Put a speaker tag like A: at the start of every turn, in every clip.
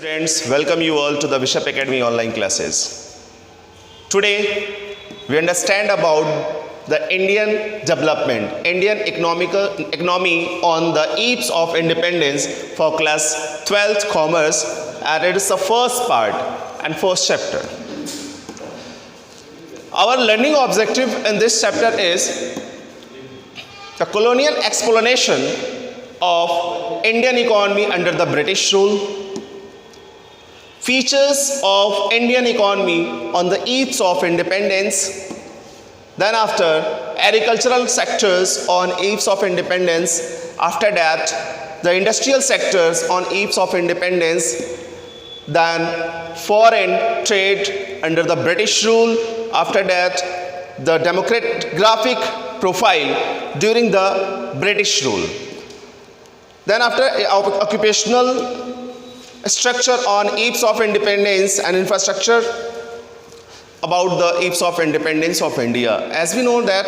A: Friends, welcome you all to the Bishop Academy online classes. Today, we understand about the Indian development, Indian economy on the eves of independence for class 12th commerce, and it is the first part and first chapter. Our learning objective in this chapter is the colonial explanation of Indian economy under the British rule, features of Indian economy on the eves of independence, then after agricultural sectors on eves of independence, after that the industrial sectors on eves of independence, then foreign trade under the British rule, after that the demographic profile during the British rule, then after occupational structure on eves of independence and infrastructure about the eves of independence of India. As we know that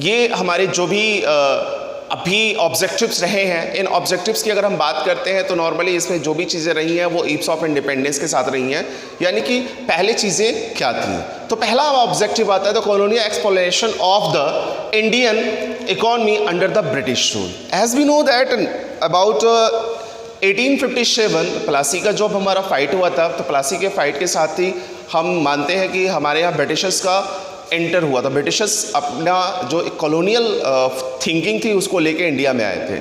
A: ये हमारे जो भी अभी objectives रहे हैं, इन objectives की अगर हम बात करते हैं तो नॉर्मली इसमें जो भी चीज़ें रही हैं वो ईव्स ऑफ इंडिपेंडेंस के साथ रही हैं, यानी कि पहले चीज़ें क्या थी. तो पहला ऑब्जेक्टिव आता है the colonial exploration of the Indian economy under the British rule. As we know that about 1857 Plassey का जब हमारा फाइट हुआ था, तो प्लासी के फाइट के साथ ही हम मानते हैं कि हमारे यहाँ ब्रिटिशर्स का एंटर हुआ था. ब्रिटिशर्स अपना जो कॉलोनियल थिंकिंग थी उसको लेके इंडिया में आए थे.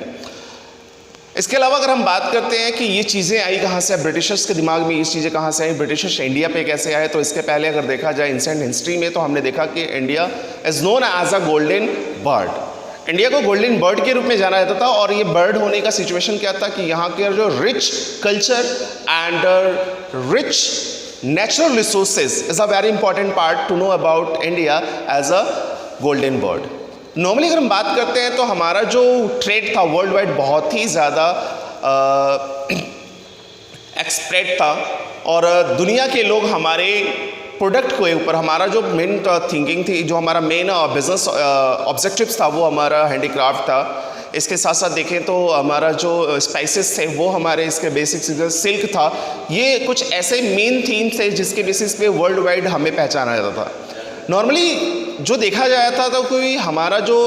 A: इसके अलावा अगर हम बात करते हैं कि ये चीज़ें आई कहाँ से, ब्रिटिशर्स के दिमाग में ये चीज़ें कहाँ से आई, ब्रिटिशर्स इंडिया पे कैसे आए, तो इसके पहले अगर देखा जाए इंसेंट हिस्ट्री में तो हमने देखा कि India is known as a golden bird. India को गोल्डन बर्ड के रूप में जाना जाता था. और ये बर्ड होने का सिचुएशन क्या था कि यहाँ के जो rich culture and rich natural resources is a very important part to know about India as a golden bird. Normally अगर हम बात करते हैं तो हमारा जो ट्रेड था वर्ल्ड वाइड बहुत ही ज़्यादा एक्सप्रेड था, और दुनिया के लोग हमारे प्रोडक्ट के ऊपर, हमारा जो मेन थिंकिंग थी, जो हमारा मेन बिजनेस ऑब्जेक्टिव्स था वो हमारा हैंडीक्राफ्ट था. इसके साथ साथ देखें तो हमारा जो स्पाइसेस थे वो हमारे इसके बेसिक सिल्क था. ये कुछ ऐसे मेन थीम्स थे जिसके बेसिस पे वर्ल्ड वाइड हमें पहचाना जाता था. नॉर्मली जो देखा जाता था तो कोई हमारा जो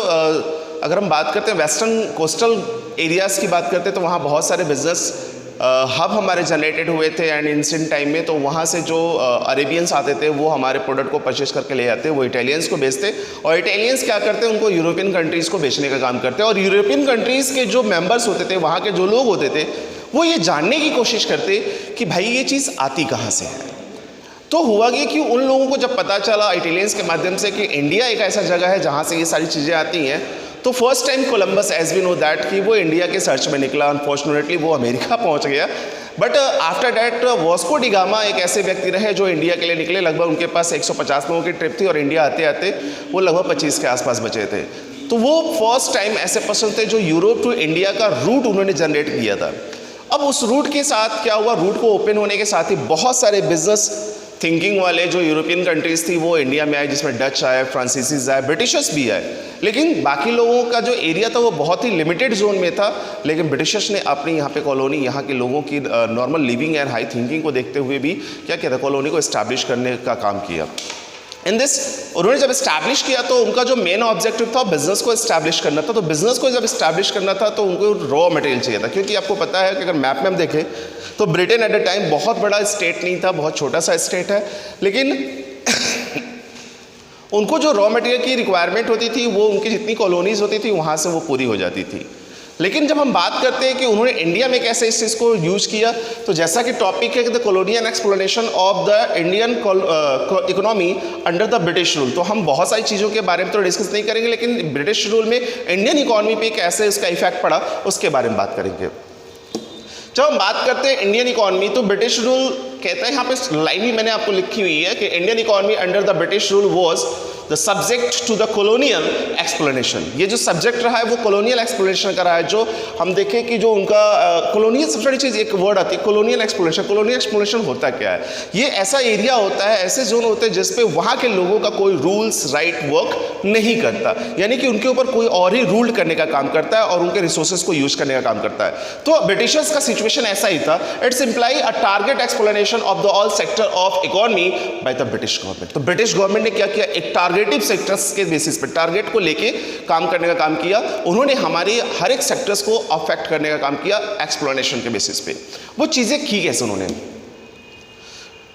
A: अगर हम बात करते हैं वेस्टर्न कोस्टल एरियाज़ की बात करते हैं तो वहाँ बहुत सारे बिजनेस हब हमारे जनरेटेड हुए थे. एंड इंसेंट टाइम में तो वहाँ से जो अरेबियंस आते थे वो हमारे प्रोडक्ट को परचेज करके ले आते, वो इटालियंस को बेचते, और इटालियंस क्या करते हैं उनको यूरोपियन कंट्रीज़ को बेचने का काम करते. और यूरोपियन कंट्रीज़ के जो मेंबर्स होते थे, वहाँ के जो लोग होते थे, वो ये जानने की कोशिश करते कि भाई ये चीज़ आती कहाँ से है. तो हुआ कि उन लोगों को जब पता चला इटालियंस के माध्यम से कि इंडिया एक ऐसा जगह है जहाँ से ये सारी चीज़ें आती हैं, तो first time Columbus as we know that कि वो इंडिया के सर्च में निकला. अनफॉर्चुनेटली वो अमेरिका पहुंच गया. But after that Vasco D gamma एक ऐसे व्यक्ति रहे जो इंडिया के लिए निकले. लगभग उनके पास 150 लोगों की ट्रिप थी और इंडिया आते आते वो लगभग 25 के आसपास बचे थे. तो वो फर्स्ट टाइम ऐसे पर्सन थे जो यूरोप टू इंडिया का रूट उन्होंने जनरेट किया था. अब उस रूट के साथ क्या हुआ, रूट को ओपन होने के साथ ही बहुत सारे बिजनेस थिंकिंग वाले जो यूरोपियन कंट्रीज़ थी वो इंडिया में आए, जिसमें डच आए, फ्रांसीसीज आए, ब्रिटिशर्स भी आए. लेकिन बाकी लोगों का जो एरिया था वो बहुत ही लिमिटेड जोन में था. लेकिन ब्रिटिशर्स ने अपनी यहाँ पे कॉलोनी, यहाँ के लोगों की normal living and high thinking को देखते हुए भी क्या किया था, कॉलोनी को इस्टेब्लिश करने का काम किया. इन दिस उन्होंने जब इस्टेब्लिश किया तो उनका जो मेन ऑब्जेक्टिव था बिजनेस को इस्टेब्लिश करना था. तो बिजनेस को जब इस्टेब्लिश करना था तो उनको रॉ मटेरियल चाहिए था, क्योंकि आपको पता है कि अगर मैप में हम देखें तो ब्रिटेन एट द टाइम बहुत बड़ा स्टेट नहीं था, बहुत छोटा सा स्टेट है. लेकिन उनको जो रॉ मटेरियल की रिक्वायरमेंट होती थी वो उनकी जितनी कॉलोनीज होती थी वहाँ से वो पूरी हो जाती थी. लेकिन जब हम बात करते हैं कि उन्होंने इंडिया में कैसे इस चीज़ को यूज़ किया, तो जैसा कि टॉपिक है कि the colonial exploration of the Indian economy under the British rule, तो हम बहुत सारी चीज़ों के बारे में तो डिस्कस नहीं करेंगे, लेकिन ब्रिटिश रूल में इंडियन इकोनॉमी पे कैसे उसका इफेक्ट पड़ा उसके बारे में बात करेंगे. जब हम बात करते हैं इंडियन इकोनॉमी तो ब्रिटिश रूल कहता है यहाँ पे लाइन भी मैंने आपको लिखी हुई है कि Indian economy under the British rule was the subject to the colonial explanation. ये जो सब्जेक्ट रहा है वो कॉलोनियल एक्सप्लेनेशन का रहा है। जो हम देखें कि जो उनका कॉलोनियल, सबसे बड़ी चीज़ एक वर्ड आती है कॉलोनियल एक्सप्लेनेशन। कॉलोनियल एक्सप्लेनेशन होता क्या है? ये ऐसा एरिया होता है, ऐसे जोन होते हैं जिसपे वहाँ के लोगों का कोई रूल्स राइट वर्क नहीं करता, यानी कि उनके ऊपर कोई और ही रूल करने का काम करता है और उनके रिसोर्सेज को यूज करने का काम करता है। तो ब्रिटिशर्स का सिचुएशन ऐसा ही था। It's imply a target explanation of the all sector of economy by the British government. तो ब्रिटिश गवर्नमेंट ने क्या किया, एक टारगेटिव सेक्टर्स के बेसिस पे, टारगेट को लेके काम करने का काम किया। उन्होंने हमारे हर एक सेक्टर्स को अफेक्ट करने का काम किया एक्सप्लेनेशन के बेसिस पे। वो चीजें की कैसे उन्होंने?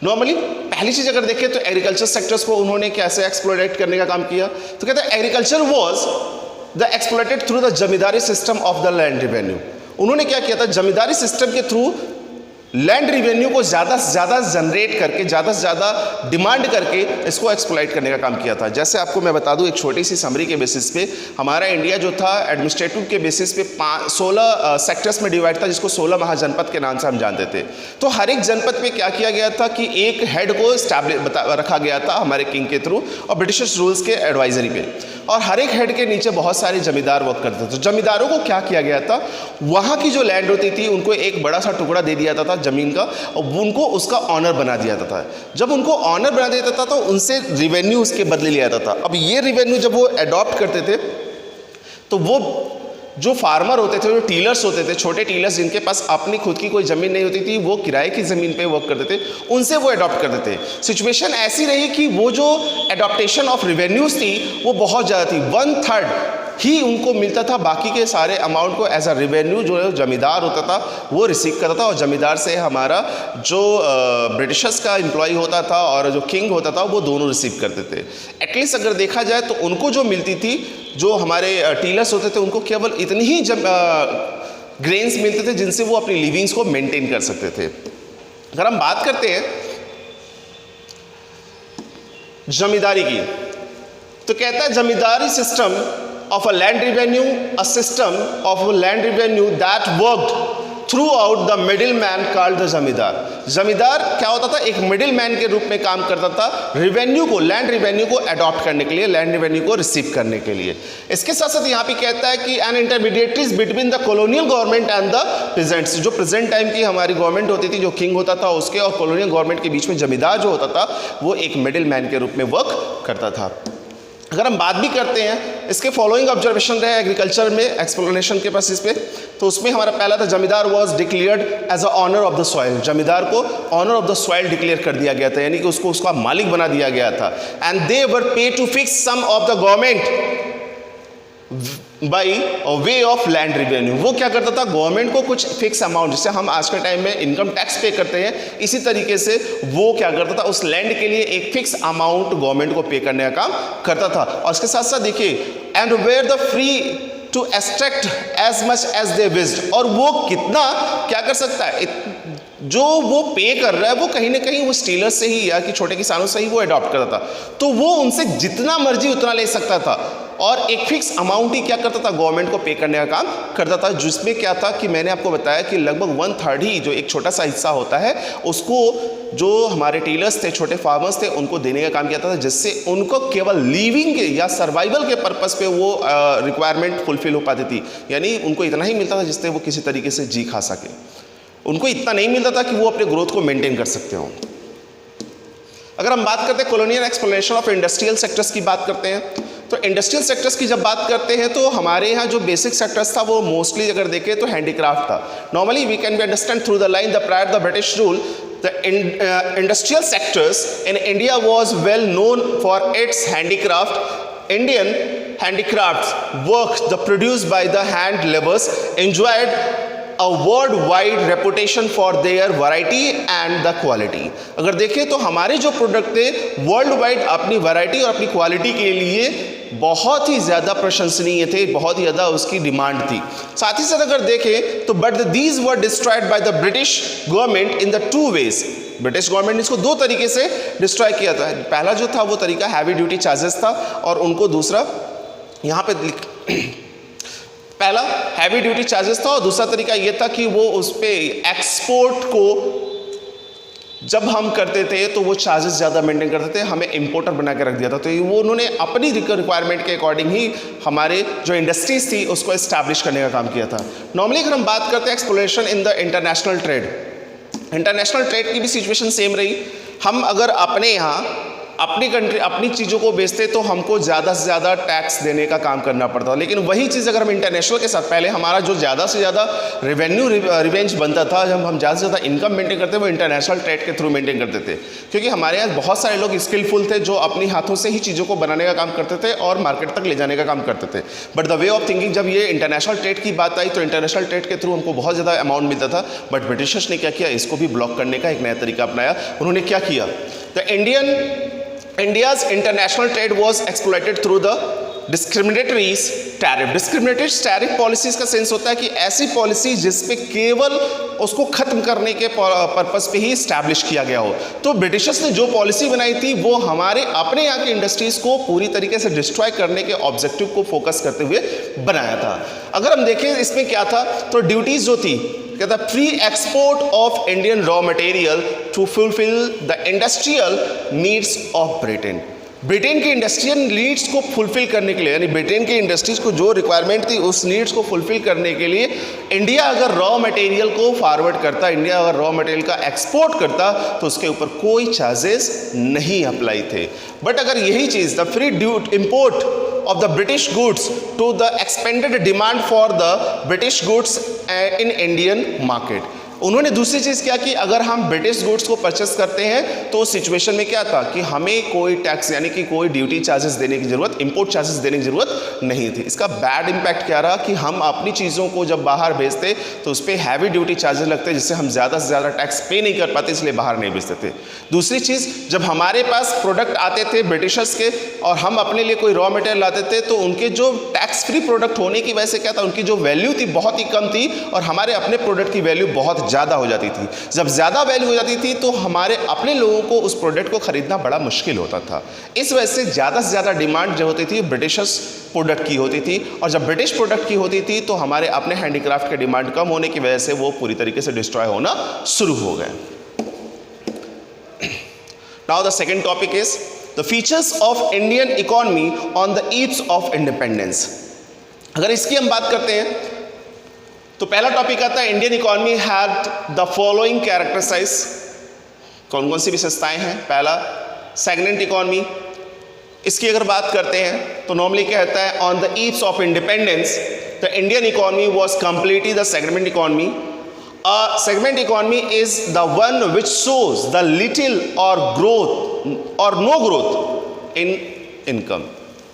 A: नॉर्मली पहली चीज अगर देखें तो एग्रीकल्चर सेक्टर्स को उन्होंने कैसे एक्सप्लोरेट करने का काम किया। तो कहते हैं agriculture was the explorated through the zamindari system of the land revenue. उन्होंने क्या किया था, जमींदारी सिस्टम के थ्रू लैंड रिवेन्यू को ज़्यादा से ज़्यादा जनरेट करके, ज़्यादा से ज़्यादा डिमांड करके इसको एक्सप्लॉइट करने का काम किया था। जैसे आपको मैं बता दूं एक छोटी सी समरी के बेसिस पे, हमारा इंडिया जो था एडमिनिस्ट्रेटिव के बेसिस पे 16 सेक्टर्स में डिवाइड था, जिसको 16 महाजनपद के नाम से हम जानते थे। तो हर एक जनपद पे क्या किया गया था कि एक हेड को रखा गया था हमारे किंग के थ्रू और ब्रिटिश रूल्स के एडवाइजरी पे, और हर एक हेड के नीचे बहुत सारे जमींदार वर्क करते थे। तो जमींदारों को क्या किया गया था, वहाँ की जो लैंड होती थी उनको एक बड़ा सा टुकड़ा दे दिया था जमीन का, और उनको उसका ऑनर बना दिया जाता था। जब उनको ऑनर बना दिया जाता था तो उनसे रिवेन्यू उसके बदले लिया जाता था। अब ये रिवेन्यू जब वो अडॉप्ट करते थे तो वो जो फार्मर होते थे, जो टीलर्स होते थे, छोटे टीलर्स जिनके पास अपनी खुद की कोई ज़मीन नहीं होती थी, वो किराए की ज़मीन पे वर्क करते थे, उनसे वो अडॉप्ट करते थे। सिचुएशन ऐसी रही कि वो जो अडॉप्टेशन ऑफ रिवेन्यूज़ थी वो बहुत ज़्यादा थी। 1/3 ही उनको मिलता था, बाकी के सारे अमाउंट को एज अ रिवेन्यू जो जमींदार होता था वो रिसीव करता था, और जमींदार से हमारा जो ब्रिटिशर्स का एम्प्लॉय होता था और जो किंग होता था वो दोनों रिसीव करते थे। एटलीस्ट अगर देखा जाए तो उनको जो मिलती थी, जो हमारे टीलर्स होते थे, उनको केवल इतनी ही ग्रेन्स मिलते थे जिनसे वो अपनी लिविंग्स को मेंटेन कर सकते थे। अगर हम बात करते हैं जमींदारी की, तो कहता है जमींदारी system of a land revenue, a system of land revenue that worked throughout the middleman called the जमींदार। जमींदार क्या होता था, एक मिडिलमैन के रूप में काम करता था रिवेन्यू को, लैंड रिवेन्यू को अडॉप्ट करने के लिए, लैंड रिवेन्यू को रिसीव करने के लिए। इसके साथ साथ यहाँ पे कहता है कि an intermediaries between the colonial government and the presents. जो प्रेजेंट टाइम की हमारी गवर्नमेंट होती थी, जो किंग होता था उसके और कॉलोनियल गवर्नमेंट के बीच में जमींदार जो होता था वो एक मिडिलमैन के रूप में वर्क करता था। अगर हम बात भी करते हैं, इसके फॉलोइंग ऑब्जर्वेशन रहे एग्रीकल्चर में एक्सप्लेनेशन के बेसिस पे, तो उसमें हमारा पहला था zamindar was declared as a owner of the soil. Zamindar को owner of the soil declare कर दिया गया था, यानी कि उसको उसका मालिक बना दिया गया था। And they were pay to fix some of the government by way of land revenue. वो क्या करता था, गवर्नमेंट को कुछ फिक्स अमाउंट, जिससे हम आज के टाइम में इनकम टैक्स पे करते हैं, इसी तरीके से वो क्या करता था, उस लैंड के लिए एक फिक्स अमाउंट गवर्नमेंट को पे करने का काम करता था। और इसके साथ साथ देखिए, and were the free to extract as much as they wished. और वो कितना क्या कर सकता है, जो वो पे कर रहा है वो कहीं ना कहीं वो स्टीलर्स से ही या कि छोटे किसानों से ही वो अडॉप्ट करता था, तो वो उनसे जितना मर्जी उतना ले सकता था, और एक फिक्स अमाउंट ही क्या करता था, गवर्नमेंट को पे करने का काम करता था। जिसमें क्या था कि मैंने आपको बताया कि लगभग 1/3 ही, जो एक छोटा सा हिस्सा होता है, उसको जो हमारे टीलर्स थे, छोटे फार्मर्स थे, उनको देने का काम किया था, जिससे उनको केवल लिविंग के या सर्वाइवल के पर्पस पे वो रिक्वायरमेंट फुलफिल हो पाती थी। यानी उनको इतना ही मिलता था जिससे वो किसी तरीके से जी खा सके, उनको इतना नहीं मिलता था कि वो अपने ग्रोथ को मेंटेन कर सकते हो। अगर हम बात करते हैं colonial exploration of industrial sectors की बात करते हैं, तो इंडस्ट्रियल सेक्टर्स की जब बात करते हैं तो हमारे यहाँ जो बेसिक सेक्टर्स था वो मोस्टली अगर देखें तो हैंडीक्राफ्ट था। Normally we can be understand through the line the prior the British rule the industrial sectors in India was well known for its handicraft. Indian handicrafts works the produced by the hand laborers enjoyed a worldwide reputation for their variety and the quality। अगर देखें तो हमारे जो product थे world wide अपनी variety और अपनी quality के लिए बहुत ही ज़्यादा प्रशंसनीय थे, बहुत ही ज़्यादा उसकी डिमांड थी। साथ ही साथ अगर देखें तो but these were destroyed by the British government in the 2 ways। British government ने इसको 2 तरीके से डिस्ट्रॉय किया था। पहला जो था वो तरीका हैवी ड्यूटी चार्जेस था, और उनको दूसरा यहाँ पे पहला हैवी ड्यूटी चार्जेस था, और दूसरा तरीका ये था कि वो उस पे एक्सपोर्ट को जब हम करते थे तो वो चार्जेस ज़्यादा मेंटेन करते थे, हमें इंपोर्टर बना के रख दिया था। तो वो उन्होंने अपनी रिक्वायरमेंट के अकॉर्डिंग ही हमारे जो इंडस्ट्रीज थी उसको इस्टेब्लिश करने का काम किया था। नॉर्मली अगर हम बात करते हैं exploration in the international trade, international trade की भी सिचुएशन सेम रही। हम अगर अपने यहाँ अपनी कंट्री अपनी चीज़ों को बेचते तो हमको ज़्यादा से ज़्यादा टैक्स देने का काम करना पड़ता, लेकिन वही चीज़ अगर हम इंटरनेशनल के साथ, पहले हमारा जो ज़्यादा से ज़्यादा रिवेंज बनता था, जब हम ज़्यादा से ज़्यादा इनकम मेंटेन करते वो इंटरनेशनल ट्रेड के थ्रू मेंटेन करते थे, क्योंकि हमारे यहाँ बहुत सारे लोग स्किलफुल थे जो अपनी हाथों से ही चीज़ों को बनाने का काम करते थे और मार्केट तक ले जाने का काम करते थे। But the way of thinking, जब ये इंटरनेशनल ट्रेड की बात आई तो इंटरनेशनल ट्रेड के थ्रू हमको बहुत ज़्यादा अमाउंट मिलता था, बट ब्रिटिशर्स ने क्या किया, इसको भी ब्लॉक करने का एक नया तरीका अपनाया। उन्होंने क्या किया, the India's international trade was exploited through the discriminatory tariff. Discriminatory tariff policies का सेंस होता है कि ऐसी पॉलिसी जिसपे केवल उसको खत्म करने के पर्पस पे ही स्टैब्लिश किया गया हो। तो ब्रिटिशर्स ने जो पॉलिसी बनाई थी वो हमारे अपने यहाँ की इंडस्ट्रीज को पूरी तरीके से डिस्ट्रॉय करने के ऑब्जेक्टिव को फोकस करते हुए बनाया था। अगर हम देखें इसमें क्या था, तो ड्यूटीज जो थी, कहता free export of Indian raw material to fulfil the industrial needs of Britain. Britain की इंडस्ट्रियल नीड्स को फुलफिल करने के लिए, यानी ब्रिटेन की इंडस्ट्रीज को जो रिक्वायरमेंट थी उस नीड्स को फुलफिल करने के लिए इंडिया अगर रॉ मटेरियल को फॉरवर्ड करता, इंडिया अगर रॉ मटेरियल का एक्सपोर्ट करता तो उसके ऊपर कोई चार्जेस नहीं अप्लाई थे। बट अगर यही चीज़, the free import of the British goods to the expanded demand for the British goods in Indian market, उन्होंने दूसरी चीज़ क्या की, अगर हम ब्रिटिश गुड्स को परचेस करते हैं तो उस सिचुएशन में क्या था कि हमें कोई टैक्स यानी कि कोई ड्यूटी चार्जेस देने की ज़रूरत, इंपोर्ट चार्जेस देने की ज़रूरत नहीं थी। इसका बैड इम्पैक्ट क्या रहा कि हम अपनी चीज़ों को जब बाहर भेजते तो उस पर हैवी ड्यूटी चार्जेस लगते, जिससे हम ज़्यादा से ज़्यादा टैक्स पे नहीं कर पाते, इसलिए बाहर नहीं भेजते थे। दूसरी चीज़, जब हमारे पास प्रोडक्ट आते थे ब्रिटिशर्स के और हम अपने लिए कोई रॉ मटेरियल लाते थे तो उनके जो टैक्स फ्री प्रोडक्ट होने की वजह से क्या था, उनकी जो वैल्यू थी बहुत ही कम थी और हमारे अपने प्रोडक्ट की वैल्यू बहुत ज़्यादा हो जाती थी। जब ज़्यादा वैल्यू हो जाती थी तो हमारे अपने लोगों को उस प्रोडक्ट को खरीदना बड़ा मुश्किल होता था। इस वजह से ज़्यादा से ज़्यादा डिमांड जो होती थी ब्रिटिशर्स प्रोडक्ट की होती थी, और जब ब्रिटिश प्रोडक्ट की होती थी तो हमारे अपने हैंडीक्राफ्ट के डिमांड कम होने की वजह से वो पूरी तरीके से डिस्ट्रॉय होना शुरू हो गए। Now the second topic is the features of Indian economy on the eaves of independence. अगर इसकी हम बात करते हैं तो पहला टॉपिक आता है Indian economy had the following characteristics. कौन कौन सी विशेषताएं हैं? पहला, सेगमेंट इकोनॉमी। इसकी अगर बात करते हैं तो नॉर्मली कहता है on the eaves of independence the Indian economy was completely the segment economy. A segment economy is the one which shows the little or growth or no growth in income।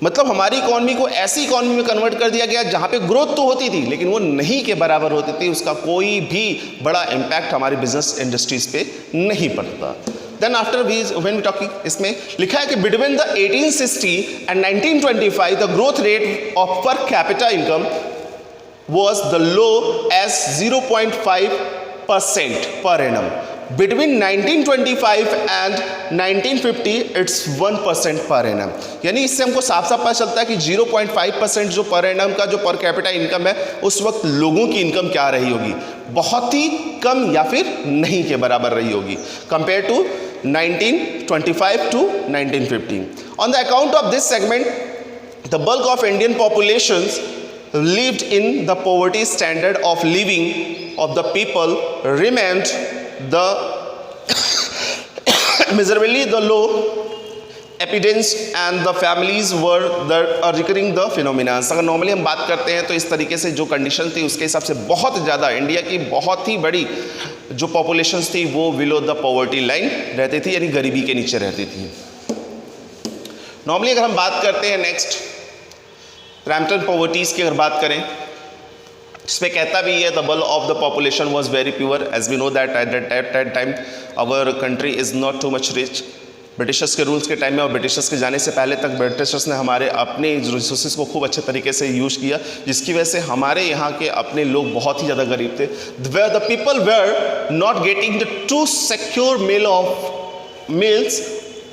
A: मतलब हमारी economy को ऐसी economy में convert कर दिया गया जहाँ पे ग्रोथ तो होती थी लेकिन वो नहीं के बराबर होती थी, उसका कोई भी बड़ा इम्पैक्ट हमारी बिजनेस इंडस्ट्रीज पे नहीं पड़ता। Then after when we talking, इसमें लिखा है कि between the 1860 and 1925 the growth rate of per capita income was the low as 0.5% per annum. Between 1925 and 1950 it's 1% per annum। यानी इससे हमको साफ साफ पता चलता है कि 0.5% जो पर एनम का जो पर कैपिटा इनकम है उस वक्त लोगों की इनकम क्या रही होगी, बहुत ही कम या फिर नहीं के बराबर रही होगी compare to 1925 to 1950। On the account of this segment the bulk of Indian populations lived in the poverty standard of living of the people remained the miserably the low epidemics and the families were the recurring the phenomena। अगर normally हम बात करते हैं तो इस तरीके से जो कंडीशन थी उसके हिसाब से बहुत ज़्यादा इंडिया की बहुत ही बड़ी जो पॉपुलेशंस थी वो बिलो द पॉवर्टी लाइन रहती थी, यानी गरीबी के नीचे रहती थी। नॉर्मली अगर हम बात करते हैं नेक्स्ट रैम्पटेंट पॉवर्टीज़ की अगर बात करें, इसमें कहता भी है the bulk of the population was very pure as we know that at that time our country is not too much rich. Britishers के रूल्स के टाइम में और ब्रिटिशर्स के जाने से पहले तक ब्रिटिशर्स ने हमारे अपने रिसोर्सेज को खूब अच्छे तरीके से यूज़ किया, जिसकी वजह से हमारे यहाँ के अपने लोग बहुत ही ज़्यादा गरीब थे। Where the people were not getting the two secure meals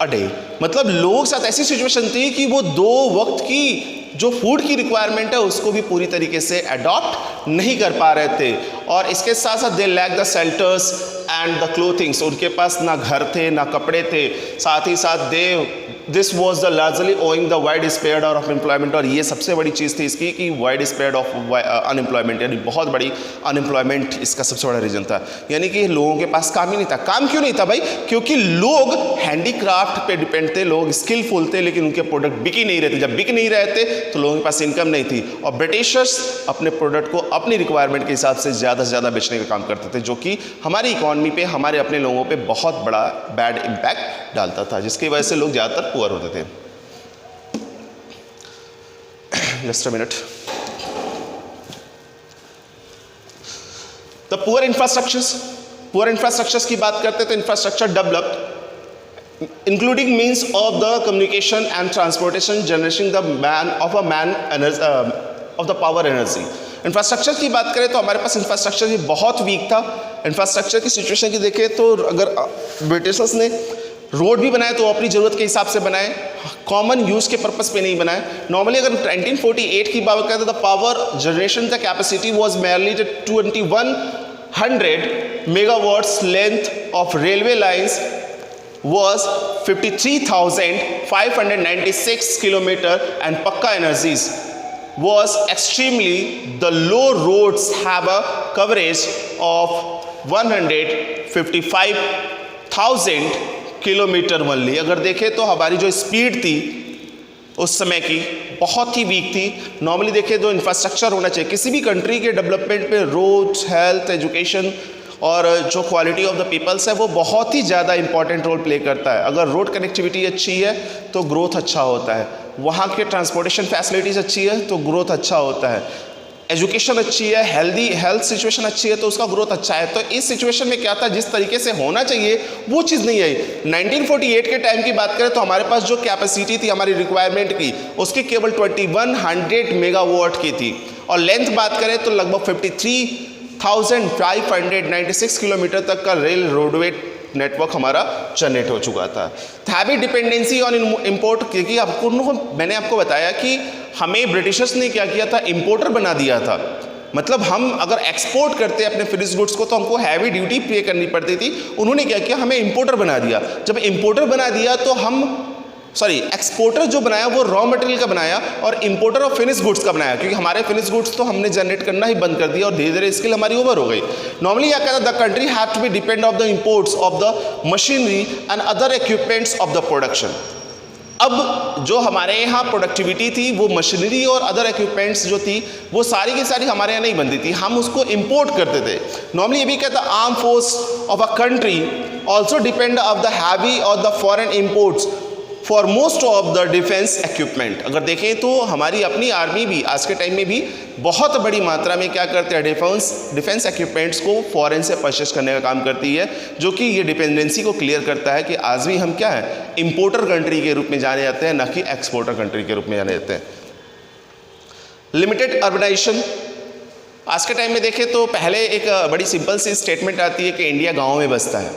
A: a day. मतलब लोगों के साथ ऐसी सिचुएशन थी कि वो 2 वक्त की जो फूड की रिक्वायरमेंट है उसको भी पूरी तरीके से अडॉप्ट नहीं कर पा रहे थे, और इसके साथ साथ they lack the shelters and the clothings, उनके पास ना घर थे ना कपड़े थे, साथ ही साथ this was the largely owing the wide spread of employment, और ये सबसे बड़ी चीज़ थी इसकी कि वाइड स्प्रेड ऑफ अनएम्प्लॉयमेंट, यानी बहुत बड़ी अनएम्प्लॉयमेंट इसका सबसे बड़ा रीज़न था। यानी कि लोगों के पास काम ही नहीं था। काम क्यों नहीं था भाई? क्योंकि लोग हैंडीक्राफ्ट पे डिपेंड थे, लोग स्किलफुल थे, लेकिन उनके प्रोडक्ट बिक ही नहीं रहे थे। जब बिक नहीं रहे थे तो लोगों के पास इनकम नहीं थी, और ब्रिटिशर्स अपने प्रोडक्ट को अपनी रिक्वायरमेंट के हिसाब से ज़्यादा से ज़्यादा बेचने का काम करते थे, जो कि हमारी इकॉनमी पे, हमारे अपने लोगों पे बहुत बड़ा बैड इम्पैक्ट डालता था, जिसकी वजह से लोग ज़्यादातर पुअर होते थे। Just a minute. The poor infrastructures की बात करते हैं तो infrastructure developed including means of the communication and transportation generating of the power energy. Infrastructure की बात करें तो हमारे पास इंफ्रास्ट्रक्चर ही बहुत वीक था। इंफ्रास्ट्रक्चर की सिचुएशन की देखें तो अगर ब्रिटिशर्स ने रोड भी बनाए तो अपनी ज़रूरत के हिसाब से बनाए, कॉमन यूज़ के पर्पस पे नहीं बनाए। नॉर्मली अगर 1948 की बात करें तो the power generation the capacity was merely 2100 megawatts, length of railway lines was 53,596 kilometer, and Pakka Energies was extremely, the low roads have a coverage of 155,000 kilometre only। अगर देखें तो हमारी जो स्पीड थी उस समय की बहुत ही वीक थी। नॉर्मली देखें तो इंफ्रास्ट्रक्चर होना चाहिए किसी भी कंट्री के डेवलपमेंट पे, रोड्स, हेल्थ, एजुकेशन और जो क्वालिटी ऑफ द पीपल्स है वो बहुत ही ज़्यादा इंपॉर्टेंट रोल प्ले करता है। अगर रोड कनेक्टिविटी अच्छी है तो ग्रोथ अच्छा होता है, वहाँ के ट्रांसपोर्टेशन फैसिलिटीज़ अच्छी है तो ग्रोथ अच्छा होता है, एजुकेशन अच्छी है, हेल्थ सिचुएशन अच्छी है तो उसका ग्रोथ अच्छा है। तो इस सिचुएशन में क्या था, जिस तरीके से होना चाहिए वो चीज़ नहीं आई। 1948 के टाइम की बात करें तो हमारे पास जो कैपेसिटी थी हमारी रिक्वायरमेंट की उसकी केवल 2100 मेगावाट की थी, और लेंथ बात करें तो लगभग 53,596 किलोमीटर तक का रेल रोडवे नेटवर्क हमारा जनरेट हो चुका था। हैवी डिपेंडेंसी ऑन इम्पोर्ट, क्योंकि मैंने आपको बताया कि हमें ब्रिटिशर्स ने क्या किया था, इम्पोर्टर बना दिया था। मतलब हम अगर एक्सपोर्ट करते अपने फिनिश गुड्स को तो हमको हैवी ड्यूटी पे करनी पड़ती थी, उन्होंने क्या किया, हमें इम्पोर्टर बना दिया। जब इम्पोर्टर बना दिया तो एक्सपोर्टर जो बनाया वो रॉ मटेरियल का बनाया और इंपोर्टर ऑफ फिनिश गुड्स का बनाया, क्योंकि हमारे फिनिश गुड्स तो हमने जनरेट करना ही बंद कर दिया और धीरे धीरे स्किल हमारी ओवर हो गई। नॉर्मली क्या कहता है, the country have to be depend of the imports of the machinery and other equipments of the production. अब जो हमारे यहाँ प्रोडक्टिविटी थी वो मशीनरी और अदर इक्विपमेंट्स जो थी वो सारी की सारी हमारे यहाँ नहीं बनती थी, हम उसको इंपोर्ट करते थे। नॉर्मली ये भी कहता है arm force of a country also depend of the heavy और the foreign imports for most of the defence equipment. अगर देखें तो हमारी अपनी आर्मी भी आज के टाइम में भी बहुत बड़ी मात्रा में क्या करते हैं, डिफेंस इक्विपमेंट्स को फॉरेन से परचेस करने का काम करती है, जो कि ये डिपेंडेंसी को क्लियर करता है कि आज भी हम क्या है, इंपोर्टर कंट्री के रूप में जाने जाते हैं, ना कि एक्सपोर्टर कंट्री के रूप में जाने जाते हैं। लिमिटेड अर्बनाइजेशन, आज के टाइम में देखें तो पहले एक बड़ी सिंपल सी स्टेटमेंट आती है कि इंडिया गाँव में बसता है।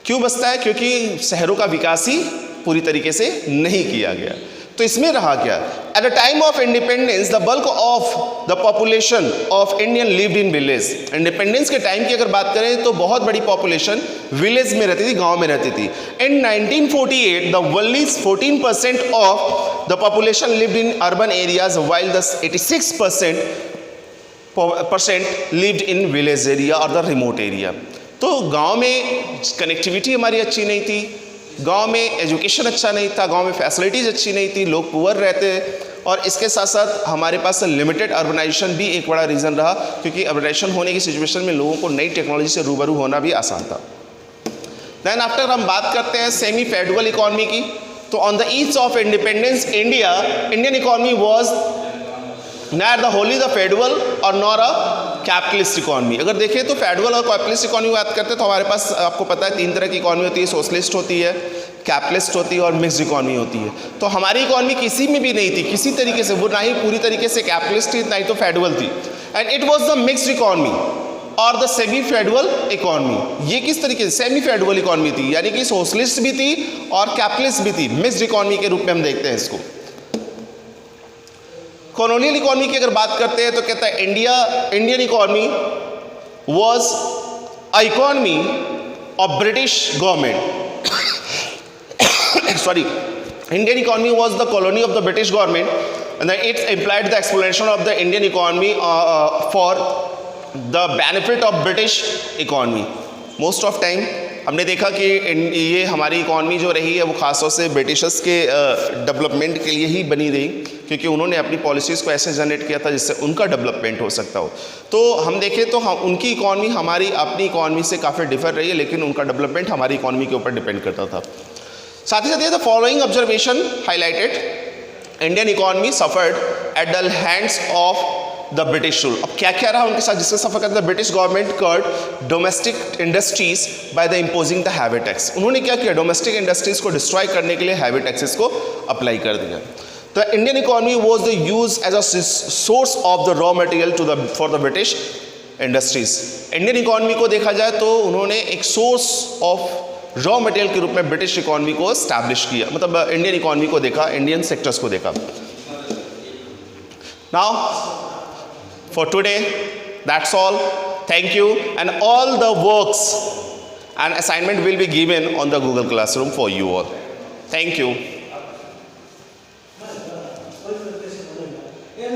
A: क्यों बसता है? क्योंकि शहरों का विकास ही पूरी तरीके से नहीं किया गया। तो इसमें रहा क्या, at the time of independence the bulk of the population of Indian lived in village. Independence के टाइम की अगर बात करें तो बहुत बड़ी पॉपुलेशन विलेज में रहती थी, गांव में रहती थी। इन 1948 the only 14% of the population lived in urban areas while the 86% lived in village area और द रिमोट एरिया। तो गांव में कनेक्टिविटी हमारी अच्छी नहीं थी, गांव में एजुकेशन अच्छा नहीं था, गांव में फैसिलिटीज़ अच्छी नहीं थी, लोग पुअर रहते, और इसके साथ साथ हमारे पास लिमिटेड अर्बनाइजेशन भी एक बड़ा रीज़न रहा, क्योंकि अर्बनाइजेशन होने की सिचुएशन में लोगों को नई टेक्नोलॉजी से रूबरू होना भी आसान था। दैन आफ्टर हम बात करते हैं सेमी फेडरल इकॉनमी की, तो on the eaves of independence Indian economy was not the Holi the federal और नॉर अ कैपिटलिस्ट इकॉनमी। अगर देखें तो फेडरल और कैपिटलिस्ट इकॉनमी बात करते हैं तो हमारे पास आपको पता है 3 तरह की इकॉनमी होती है, सोशलिस्ट होती है, कैपिटलिस्ट होती है और मिक्स्ड इकॉनमी होती है। तो हमारी इकॉनमी किसी में भी नहीं थी किसी तरीके से, वो ना ही पूरी तरीके से कैपिटलिस्ट थी ना ही तो फेडरल थी, and it was the mixed economy और द सेमी फेडरल इकॉनमी। ये किस तरीके से सेमी फेडरल इकॉनमी थी, यानी कि सोशलिस्ट भी थी और कैपिटलिस्ट भी थी, मिक्स्ड इकॉनमी के रूप में हम देखते हैं इसको। कॉलोनियल इकॉनमी की अगर बात करते हैं तो कहता है Indian economy was economy of British government. Sorry, Indian economy was the colony of the British government, and then it implied the exploration of the Indian economy for the benefit of British economy. Most of time हमने देखा कि ये हमारी economy जो रही है वो ख़ासतौर से ब्रिटिशर्स के डेवलपमेंट के लिए ही बनी रही, क्योंकि उन्होंने अपनी पॉलिसीज़ को ऐसे जनरेट किया था जिससे उनका डेवलपमेंट हो सकता हो। तो हम देखें तो हम उनकी इकॉनमी हमारी अपनी इकॉनमी से काफ़ी डिफर रही है, लेकिन उनका डेवलपमेंट हमारी इकॉनमी के ऊपर डिपेंड करता था। साथ ही साथ ये the following observation highlighted Indian economy suffered at the hands of the British rule. अब क्या क्या रहा उनके साथ जिससे सफर करता है? British government curbed domestic industries by the imposing the heavy tax. उन्होंने क्या किया? डोमेस्टिक इंडस्ट्रीज को डिस्ट्रॉय करने के लिए हैवी टैक्सेस को अप्लाई कर दिया। The Indian economy was the use as a source of the raw material to the for the British industries. Indian economy को देखा जाए तो उन्होंने एक सोर्स ऑफ रॉ मटेरियल के रूप में ब्रिटिश इकॉनमी को एस्टैब्लिश किया, मतलब इंडियन इकॉनमी को देखा, इंडियन सेक्टर्स को देखा। Now for today, that's all. Thank you, and all the works and assignment will be given on the Google Classroom for you all. Thank you.